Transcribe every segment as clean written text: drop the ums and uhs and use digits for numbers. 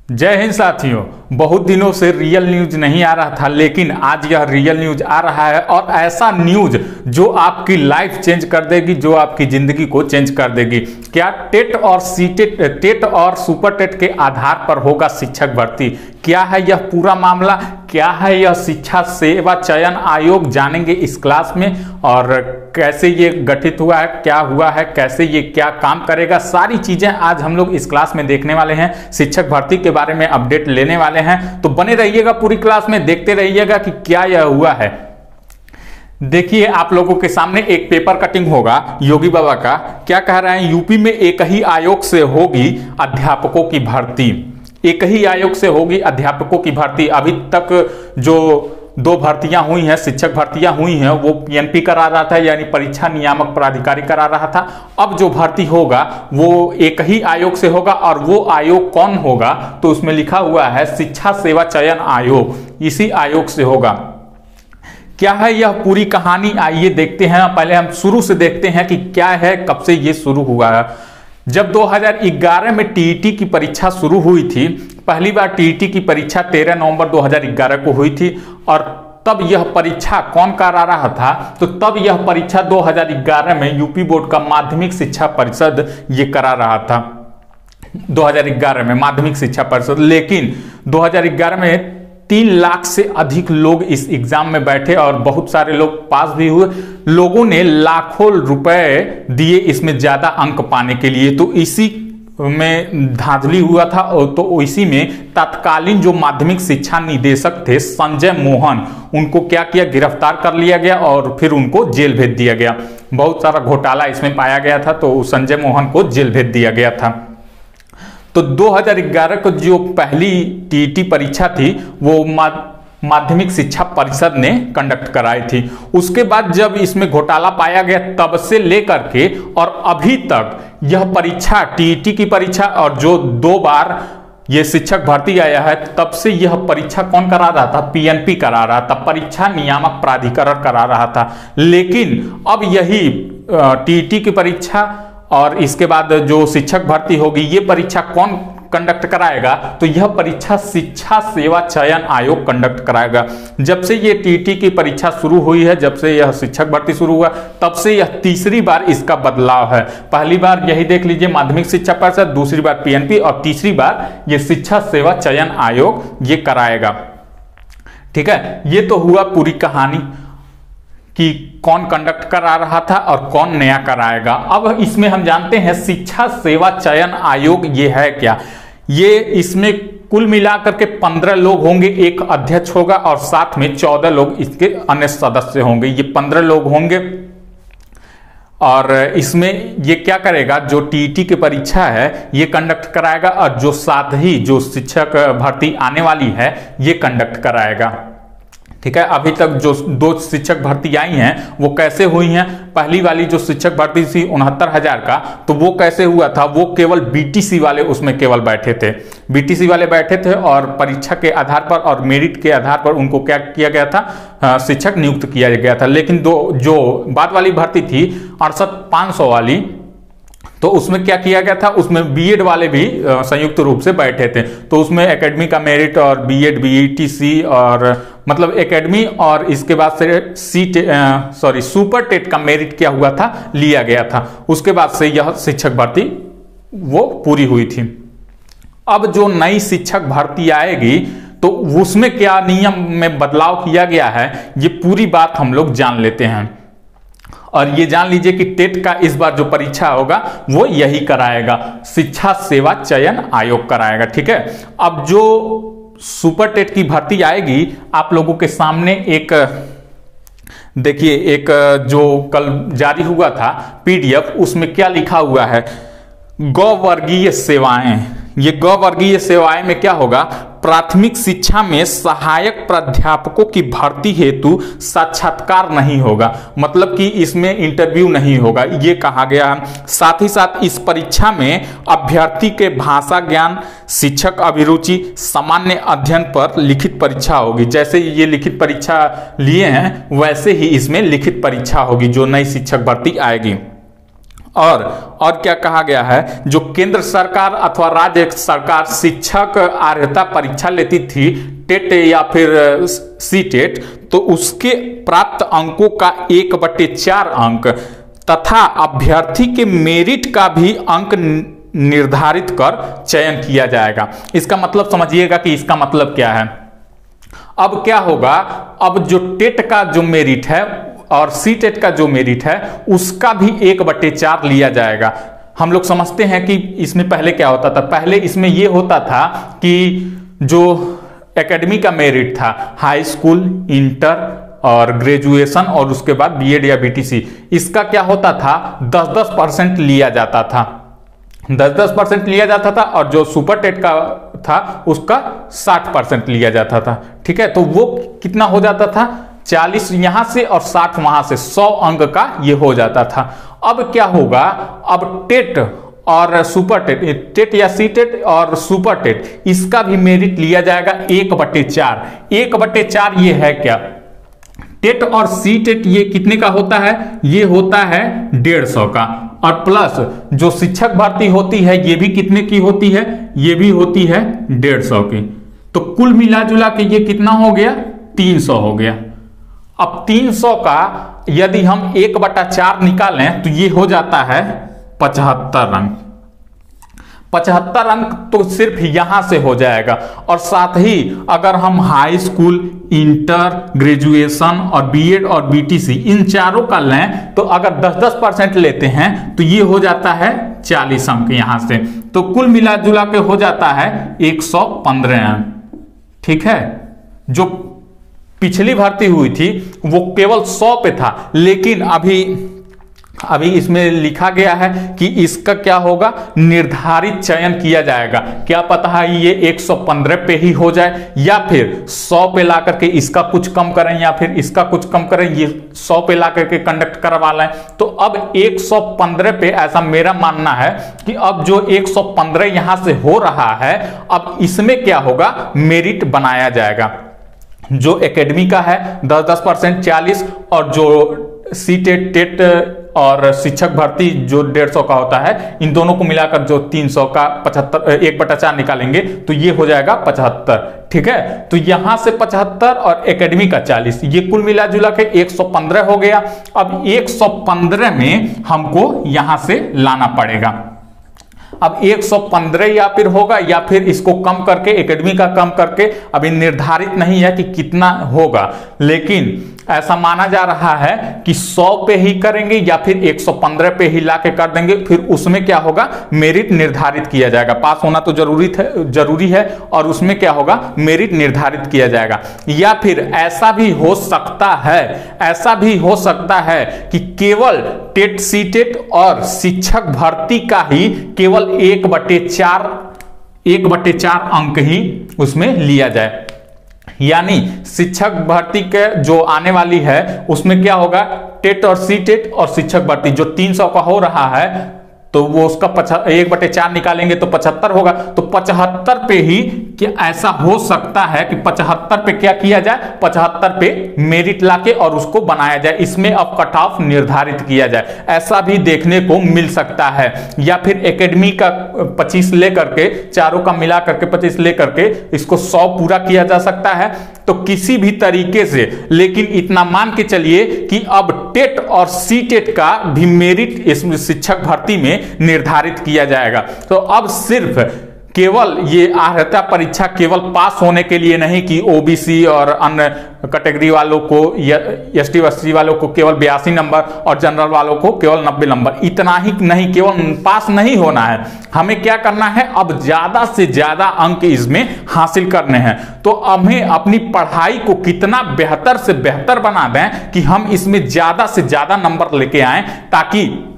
जय हिंद साथियों। बहुत दिनों से रियल न्यूज नहीं आ रहा था, लेकिन आज यह रियल न्यूज आ रहा है और ऐसा न्यूज जो आपकी लाइफ चेंज कर देगी, जो आपकी जिंदगी को चेंज कर देगी। क्या टेट और टेट और सुपर टेट के आधार पर होगा शिक्षक भर्ती? क्या है यह पूरा मामला, क्या है यह शिक्षा सेवा चयन आयोग, जानेंगे इस क्लास में। और कैसे ये गठित हुआ है, क्या हुआ है, कैसे ये क्या काम करेगा, सारी चीजें आज हम लोग इस क्लास में देखने वाले हैं। शिक्षक भर्ती के बारे में अपडेट लेने वाले हैं, तो बने रहिएगा पूरी क्लास में, देखते रहिएगा कि क्या यह हुआ है। देखिए, आप लोगों के सामने एक पेपर कटिंग होगा योगी बाबा का। क्या कह रहे हैं, यूपी में एक ही आयोग से होगी अध्यापकों की भर्ती। एक ही आयोग से होगी अध्यापकों की भर्ती। अभी तक जो दो भर्तियां हुई हैं, शिक्षक भर्तियां हुई हैं, वो पीएनपी करा रहा था, यानी परीक्षा नियामक प्राधिकारी करा रहा था। अब जो भर्ती होगा वो एक ही आयोग से होगा, और वो आयोग कौन होगा तो उसमें लिखा हुआ है शिक्षा सेवा चयन आयोग, इसी आयोग से होगा। क्या है यह पूरी कहानी, आइए देखते हैं। पहले हम शुरू से देखते हैं कि क्या है, कब से ये शुरू हुआ है। जब 2011 में टीईटी की परीक्षा शुरू हुई थी, पहली बार टीईटी की परीक्षा 13 नवंबर 2011 को हुई थी। और तब यह परीक्षा कौन करा रहा था, तो तब यह परीक्षा 2011 में यूपी बोर्ड का माध्यमिक शिक्षा परिषद ये करा रहा था। 2011 में माध्यमिक शिक्षा परिषद, लेकिन 2011 में 3 लाख से अधिक लोग इस एग्जाम में बैठे और बहुत सारे लोग पास भी हुए। लोगों ने लाखों रुपए दिए इसमें ज्यादा अंक पाने के लिए, तो इसी में धांधली हुआ था। तो इसी में तत्कालीन जो माध्यमिक शिक्षा निदेशक थे संजय मोहन, उनको क्या किया, गिरफ्तार कर लिया गया और फिर उनको जेल भेज दिया गया। बहुत सारा घोटाला इसमें पाया गया था, तो संजय मोहन को जेल भेज दिया गया था। तो 2011 को जो पहली टीईटी परीक्षा थी वो माध्यमिक शिक्षा परिषद ने कंडक्ट कराई थी। उसके बाद जब इसमें घोटाला पाया गया, तब से लेकर के और अभी तक यह परीक्षा, टीईटी की परीक्षा और जो 2 बार ये शिक्षक भर्ती आया है, तब से यह परीक्षा कौन करा रहा था, पीएनपी करा रहा था, परीक्षा नियामक प्राधिकरण करा रहा था। लेकिन अब यही टीईटी की परीक्षा और इसके बाद जो शिक्षक भर्ती होगी, ये परीक्षा कौन कंडक्ट कराएगा, तो यह परीक्षा शिक्षा सेवा चयन आयोग कंडक्ट कराएगा। जब से ये टीईटी की परीक्षा शुरू हुई है, जब से यह शिक्षक भर्ती शुरू हुआ, तब से यह तीसरी बार इसका बदलाव है। पहली बार यही देख लीजिए माध्यमिक शिक्षा परिषद, दूसरी बार पीएनपी और तीसरी बार यह शिक्षा सेवा चयन आयोग ये कराएगा। ठीक है, ये तो हुआ पूरी कहानी कि कौन कंडक्ट करा रहा था और कौन नया कराएगा। अब इसमें हम जानते हैं शिक्षा सेवा चयन आयोग ये है क्या। ये इसमें कुल मिलाकर के 15 लोग होंगे, एक अध्यक्ष होगा और साथ में 14 लोग इसके अन्य सदस्य होंगे। ये 15 लोग होंगे और इसमें ये क्या करेगा, जो टीईटी की परीक्षा है ये कंडक्ट कराएगा और जो साथ ही जो शिक्षक भर्ती आने वाली है ये कंडक्ट कराएगा। ठीक है, अभी तक जो 2 शिक्षक भर्ती आई हैं वो कैसे हुई हैं। पहली वाली जो शिक्षक भर्ती थी 69,000 का, तो वो कैसे हुआ था, वो केवल बीटीसी वाले उसमें केवल बैठे थे। बीटीसी वाले बैठे थे और परीक्षा के आधार पर और मेरिट के आधार पर उनको क्या किया गया था, शिक्षक नियुक्त किया गया था। लेकिन जो बाद वाली भर्ती थी 68,500 वाली, तो उसमें क्या किया गया था, उसमें बीएड वाले भी संयुक्त रूप से बैठे थे। तो उसमें एकेडमी का मेरिट और बीएड, बीईटीसी और मतलब एकेडमी और इसके बाद से सुपर टेट का मेरिट क्या हुआ था, लिया गया था। उसके बाद से यह शिक्षक भर्ती वो पूरी हुई थी। अब जो नई शिक्षक भर्ती आएगी तो उसमें क्या नियम में बदलाव किया गया है, ये पूरी बात हम लोग जान लेते हैं। और ये जान लीजिए कि टेट का इस बार जो परीक्षा होगा वो यही कराएगा, शिक्षा सेवा चयन आयोग कराएगा। ठीक है, अब जो सुपर टेट की भर्ती आएगी, आप लोगों के सामने एक देखिए, एक जो कल जारी हुआ था पीडीएफ, उसमें क्या लिखा हुआ है, गौवर्गीय सेवाएं। ये गौवर्गीय सेवाएं में क्या होगा, प्राथमिक शिक्षा में सहायक प्राध्यापकों की भर्ती हेतु साक्षात्कार नहीं होगा, मतलब कि इसमें इंटरव्यू नहीं होगा, ये कहा गया है। साथ ही साथ इस परीक्षा में अभ्यर्थी के भाषा ज्ञान, शिक्षक अभिरुचि, सामान्य अध्ययन पर लिखित परीक्षा होगी। जैसे ये लिखित परीक्षा लिए हैं वैसे ही इसमें लिखित परीक्षा होगी जो नई शिक्षक भर्ती आएगी। और क्या कहा गया है, जो केंद्र सरकार अथवा राज्य सरकार शिक्षक अर्हता परीक्षा लेती थी, टेट या फिर सीटेट, तो उसके प्राप्त अंकों का 1/4 अंक तथा अभ्यर्थी के मेरिट का भी अंक निर्धारित कर चयन किया जाएगा। इसका मतलब समझिएगा कि इसका मतलब क्या है। अब क्या होगा, अब जो टेट का जो मेरिट है और सीटेट का जो मेरिट है उसका भी 1/4 लिया जाएगा। हम लोग समझते हैं कि इसमें पहले क्या होता था, पहले इसमें यह होता था कि जो एकेडमी का मेरिट था, हाई स्कूल, इंटर और ग्रेजुएशन और उसके बाद बीएड या बीटीसी, इसका क्या होता था 10-10% लिया जाता था, 10-10% लिया जाता था, और जो सुपर टेट का था उसका 60% लिया जाता था। ठीक है, तो वो कितना हो जाता था, 40 यहां से और 60 वहां से, 100 अंक का ये हो जाता था। अब क्या होगा, अब टेट और सुपर टेट, टेट या सी टेट और सुपर टेट, इसका भी मेरिट लिया जाएगा 1/4। 1/4 ये है क्या, टेट और सी टेट ये कितने का होता है, ये होता है 150 का, और प्लस जो शिक्षक भर्ती होती है ये भी कितने की होती है, ये भी होती है 150 की। तो कुल मिला जुला के ये कितना हो गया, 300 हो गया। अब 300 का यदि हम 1/4 निकालें तो ये हो जाता है 75 अंक। 75 अंक तो सिर्फ यहां से हो जाएगा, और साथ ही अगर हम हाई स्कूल, इंटर, ग्रेजुएशन और बीएड और बीटीसी इन चारों का लें तो अगर 10-10% लेते हैं तो ये हो जाता है 40 अंक यहां से, तो कुल मिला जुला के हो जाता है 115 अंक। ठीक है, जो पिछली भर्ती हुई थी वो केवल 100 पे था, लेकिन अभी इसमें लिखा गया है कि इसका क्या होगा, निर्धारित चयन किया जाएगा। क्या पता है ये 115 पे ही हो जाए, या फिर 100 पे ला करके इसका कुछ कम करें, या फिर इसका कुछ कम करें, ये 100 पे ला करके कंडक्ट करवा लें। तो अब 115 पे, ऐसा मेरा मानना है कि अब जो 115 यहां से हो रहा है, अब इसमें क्या होगा, मेरिट बनाया जाएगा। जो एकेडमी का है 10-10% 40, और जो सी टेट, टेट और शिक्षक भर्ती जो 150 का होता है, इन दोनों को मिलाकर जो 300 का 75 1/4 निकालेंगे तो ये हो जाएगा 75। ठीक है, तो यहां से 75 और एकेडमी का 40, ये कुल मिला जुला के 115 हो गया। अब 115 में हमको यहां से लाना पड़ेगा। अब 115 या फिर होगा, या फिर इसको कम करके, एकेडमी का कम करके, अभी निर्धारित नहीं है कि कितना होगा, लेकिन ऐसा माना जा रहा है कि 100 पे ही करेंगे या फिर 115 पे ही लाके कर देंगे। फिर उसमें क्या होगा, मेरिट निर्धारित किया जाएगा। पास होना तो जरूरी है, और उसमें क्या होगा, मेरिट निर्धारित किया जाएगा। या फिर ऐसा भी हो सकता है कि केवल टेट, सी टेट और शिक्षक भर्ती का ही केवल 1/4 अंक ही उसमें लिया जाए। यानी शिक्षक भर्ती के जो आने वाली है उसमें क्या होगा, टेट और सी टेट और शिक्षक भर्ती जो 300 का हो रहा है, तो वो उसका 1/4 निकालेंगे तो 75 होगा। तो 75 पे ही क्या ऐसा हो सकता है कि 75 पे क्या किया जाए, 75 पे मेरिट लाके और उसको बनाया जाए, इसमें अब कट ऑफ निर्धारित किया जाए, ऐसा भी देखने को मिल सकता है। या फिर एकेडमी का 25 लेकर के, चारों का मिला करके 25 लेकर के इसको 100 पूरा किया जा सकता है। तो किसी भी तरीके से, लेकिन इतना मान के चलिए कि अब टेट और सी टेट का भी मेरिट इसमें शिक्षक भर्ती में निर्धारित किया जाएगा। तो अब सिर्फ केवल ये अर्हता परीक्षा केवल पास होने के लिए नहीं कि ओबीसी और अन्य कैटेगरी वालों को, एसटी एससी वालों को केवल 82 नंबर और जनरल वालों को केवल 90 नंबर, इतना ही नहीं, केवल पास नहीं होना है, हमें क्या करना है, अब ज्यादा से ज्यादा अंक इसमें हासिल करने हैं। तो हमें अपनी पढ़ाई को कितना बेहतर से बेहतर बना दें कि हम इसमें ज्यादा से ज्यादा नंबर लेके आए, ताकि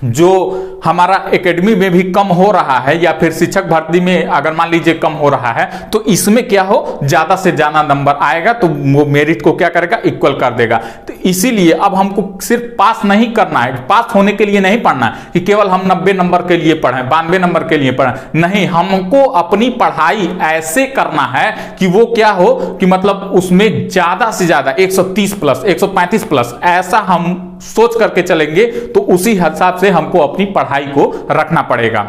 जो हमारा एकेडमी में भी कम हो रहा है या फिर शिक्षक भर्ती में अगर मान लीजिए कम हो रहा है, तो इसमें क्या हो, ज्यादा से ज्यादा नंबर आएगा तो वो मेरिट को क्या करेगा, इक्वल कर देगा। तो इसीलिए अब हमको सिर्फ पास नहीं करना है, पास होने के लिए नहीं पढ़ना है कि केवल हम 90 नंबर के लिए पढ़ें, 92 नंबर के लिए पढ़ें, नहीं, हमको अपनी पढ़ाई ऐसे करना है कि वो क्या हो कि मतलब उसमें ज्यादा से ज्यादा 130 प्लस 135 प्लस ऐसा हम सोच करके चलेंगे, तो उसी हिसाब से हमको अपनी पढ़ाई को रखना पड़ेगा।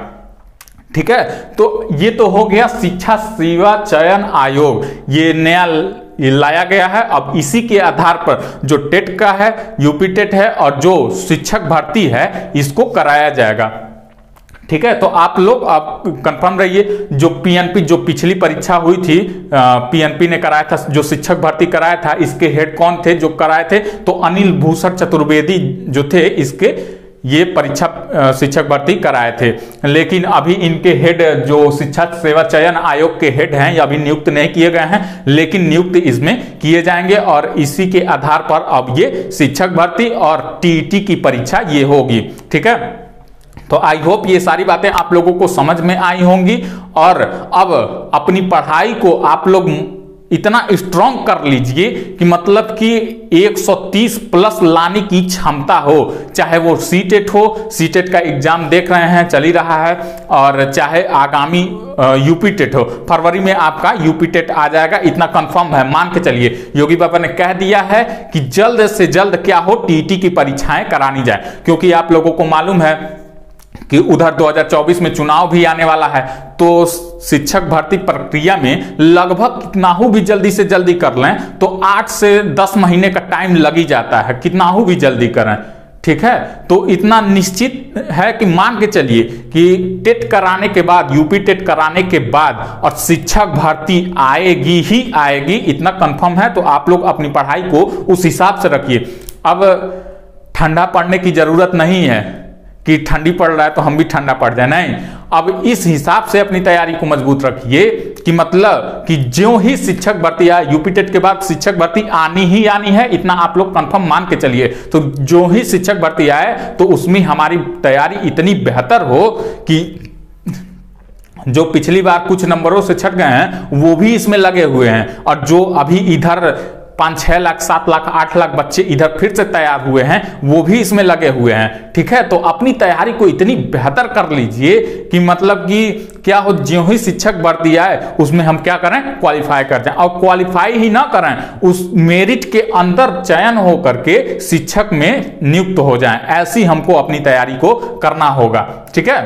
ठीक है, तो ये तो हो गया शिक्षा सेवा चयन आयोग, ये नया लाया गया है। अब इसी के आधार पर जो टेट का है, यूपी टेट है और जो शिक्षक भर्ती है इसको कराया जाएगा। ठीक है, तो आप लोग आप कंफर्म रहिए। जो पीएनपी जो पिछली परीक्षा हुई थी, पीएनपी ने कराया था, जो शिक्षक भर्ती कराया था, इसके हेड कौन थे जो कराए थे, तो अनिल भूषण चतुर्वेदी जो थे, इसके ये परीक्षा शिक्षक भर्ती कराए थे। लेकिन अभी इनके हेड जो शिक्षा सेवा चयन आयोग के हेड हैं, ये अभी नियुक्त नहीं किए गए हैं, लेकिन नियुक्त इसमें किए जाएंगे और इसी के आधार पर अब ये शिक्षक भर्ती और टीईटी की परीक्षा ये होगी। ठीक है, तो आई होप ये सारी बातें आप लोगों को समझ में आई होंगी और अब अपनी पढ़ाई को आप लोग इतना स्ट्रांग कर लीजिए कि मतलब कि 130 प्लस लाने की क्षमता हो, चाहे वो सीटेट हो, सीटेट का एग्जाम देख रहे हैं, चल ही रहा है, और चाहे आगामी यूपी टेट हो, फरवरी में आपका यूपी टेट आ जाएगा, इतना कंफर्म है, मान के चलिए। योगी बाबा ने कह दिया है कि जल्द से जल्द क्या हो, टीईटी की परीक्षाएं करानी जाए, क्योंकि आप लोगों को मालूम है कि उधर 2024 में चुनाव भी आने वाला है, तो शिक्षक भर्ती प्रक्रिया में लगभग कितना हो भी जल्दी से जल्दी कर लें तो 8 से 10 महीने का टाइम लग ही जाता है, कितना हो भी जल्दी करें। ठीक है, तो इतना निश्चित है कि मान के चलिए कि टेट कराने के बाद, यूपी टेट कराने के बाद और शिक्षक भर्ती आएगी ही आएगी, इतना कंफर्म है। तो आप लोग अपनी पढ़ाई को उस हिसाब से रखिए। अब ठंडा पड़ने की जरूरत नहीं है कि ठंडी पड़ रहा है तो हम भी ठंडा पड़ जाए, नहीं। अब इस हिसाब से अपनी तैयारी को मजबूत रखिए कि मतलब कि ज्यों ही शिक्षक भर्ती आए, यूपी टेट के बाद शिक्षक भर्ती आनी ही आनी है, इतना आप लोग कंफर्म मान के चलिए। तो जो ही शिक्षक भर्ती आए तो उसमें हमारी तैयारी इतनी बेहतर हो कि जो पिछली बार कुछ नंबरों से छट गए हैं वो भी इसमें लगे हुए हैं, और जो अभी इधर 5-6 लाख 7 लाख 8 लाख बच्चे इधर फिर से तैयार हुए हैं वो भी इसमें लगे हुए हैं। ठीक है, तो अपनी तैयारी को इतनी बेहतर कर लीजिए कि मतलब कि क्या हो, ज्यों ही शिक्षक भर्ती आए उसमें हम क्या करें, क्वालिफाई कर जाएं, और क्वालिफाई ही ना करें, उस मेरिट के अंदर चयन हो करके शिक्षक में नियुक्त हो जाएं। ऐसी हमको अपनी तैयारी को करना होगा। ठीक है,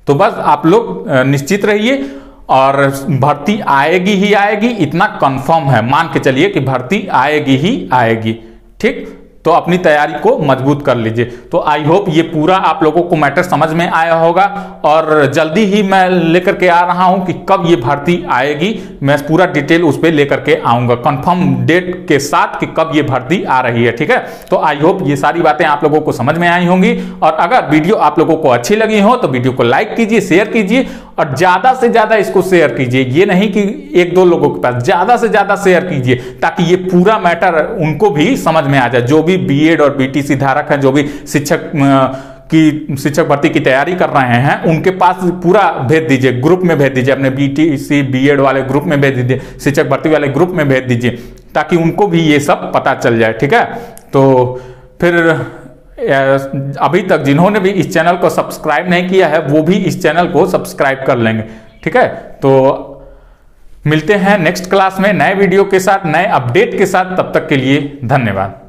तो बस आप लोग निश्चित रहिए और भर्ती आएगी ही आएगी, इतना कंफर्म है, मान के चलिए कि भर्ती आएगी ही आएगी। ठीक, तो अपनी तैयारी को मजबूत कर लीजिए। तो आई होप ये पूरा आप लोगों को मैटर समझ में आया होगा, और जल्दी ही मैं लेकर के आ रहा हूं कि कब ये भर्ती आएगी, मैं पूरा डिटेल उस पर लेकर के आऊंगा कंफर्म डेट के साथ कि कब ये भर्ती आ रही है। ठीक है, तो आई होप ये सारी बातें आप लोगों को समझ में आई होंगी, और अगर वीडियो आप लोगों को अच्छी लगी हो तो वीडियो को लाइक कीजिए, शेयर कीजिए, और ज्यादा से ज्यादा इसको शेयर कीजिए। ये नहीं कि 1-2 लोगों के पास, ज्यादा से ज्यादा शेयर कीजिए ताकि ये पूरा मैटर उनको भी समझ में आ जाए। जो भी बीएड और बीटीसी धारक हैं, जो भी शिक्षक भर्ती की तैयारी कर रहे हैं, उनके पास पूरा भेज दीजिए, ग्रुप में भेज दीजिए, अपने बीटीसी बीएड वाले ग्रुप में भेज दीजिए, शिक्षक भर्ती वाले ग्रुप में भेज दीजिए, ताकि उनको भी ये सब पता चल जाए। ठीक है, तो फिर अभी तक जिन्होंने भी इस चैनल को सब्सक्राइब नहीं किया है वो भी इस चैनल को सब्सक्राइब कर लेंगे। ठीक है, तो मिलते हैं नेक्स्ट क्लास में नए वीडियो के साथ, नए अपडेट के साथ। तब तक के लिए धन्यवाद।